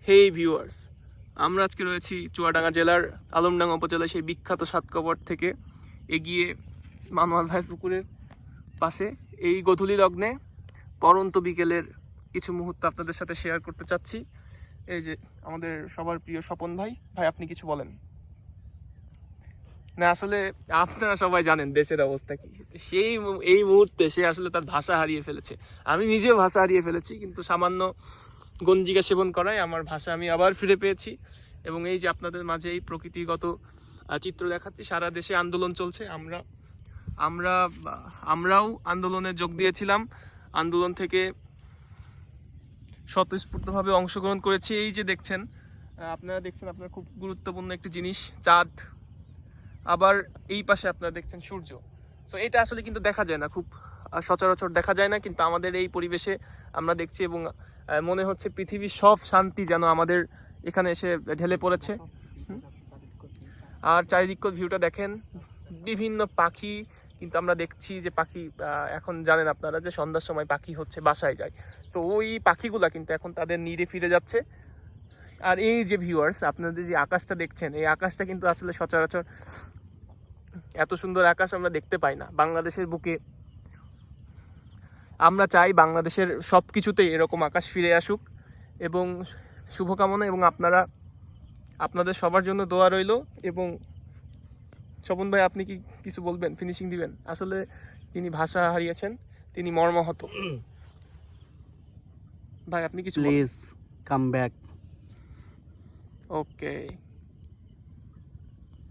হেই viewers, আমরা আজকে রয়েছি চুয়াডাঙ্গা জেলার আলমডাঙ্গা উপজেলার সেই বিখ্যাত সাতকবর থেকে এগিয়ে মানোয়ার ভাইয়ের পুকুরের পাশে। এই গোধূলি লগ্নে পরন্ত বিকেলের কিছু মুহূর্ত আপনাদের সাথে শেয়ার করতে চাচ্ছি। এই যে আমাদের সবার প্রিয় স্বপন ভাই, আপনি কিছু বলেন না? আসলে আপনারা সবাই জানেন দেশের অবস্থা কি, এই মুহূর্তে সে আসলে তার ভাষা হারিয়ে ফেলেছে। আমি নিজেও ভাষা হারিয়ে ফেলেছি, কিন্তু সামান্য গঞ্জিকা সেবন করায় আমার ভাষা আমি আবার ফিরে পেয়েছি। এবং এই যে আপনাদের মাঝে এই প্রকৃতিগত চিত্র দেখাচ্ছি। সারা দেশে আন্দোলন চলছে, আমরাও আন্দোলনে যোগ দিয়েছিলাম, আন্দোলন থেকে স্বতঃস্ফূর্তভাবে অংশগ্রহণ করেছি। এই যে দেখছেন, আপনারা খুব গুরুত্বপূর্ণ একটি জিনিস, চাঁদ। আবার এই পাশে আপনারা দেখছেন সূর্য। সো এটা আসলে কিন্তু দেখা যায় না, খুব সচরাচর দেখা যায় না, কিন্তু আমাদের এই পরিবেশে আমরা দেখছি এবং মনে হচ্ছে পৃথিবীর সব শান্তি যেন আমাদের এখানে এসে ঢেলে পড়েছে। আর চারিদিকের ভিউটা দেখেন, বিভিন্ন পাখি কিন্তু আমরা দেখছি যে পাখি এখন জানেন আপনারা যে সন্ধ্যার সময় পাখি হচ্ছে বাসায় যায়। তো ওই পাখিগুলা কিন্তু এখন তাদের নিড়ে ফিরে যাচ্ছে। আর এই যে ভিউয়ার্স, আপনাদের যে আকাশটা দেখছেন, এই আকাশটা কিন্তু আসলে সচরাচর এত সুন্দর আকাশ আমরা দেখতে পাই না বাংলাদেশের বুকে। আমরা চাই বাংলাদেশের সব কিছুতেই এরকম আকাশ ফিরে আসুক এবং শুভকামনা। এবং আপনাদের সবার জন্য দোয়া রইল। এবং স্বপন ভাই, আপনি কি কিছু বলবেন, ফিনিশিং দিবেন? আসলে তিনি ভাষা হারিয়েছেন, তিনি মর্মাহত। ভাই আপনি কিছু প্লিজ কাম ব্যাক। ওকে।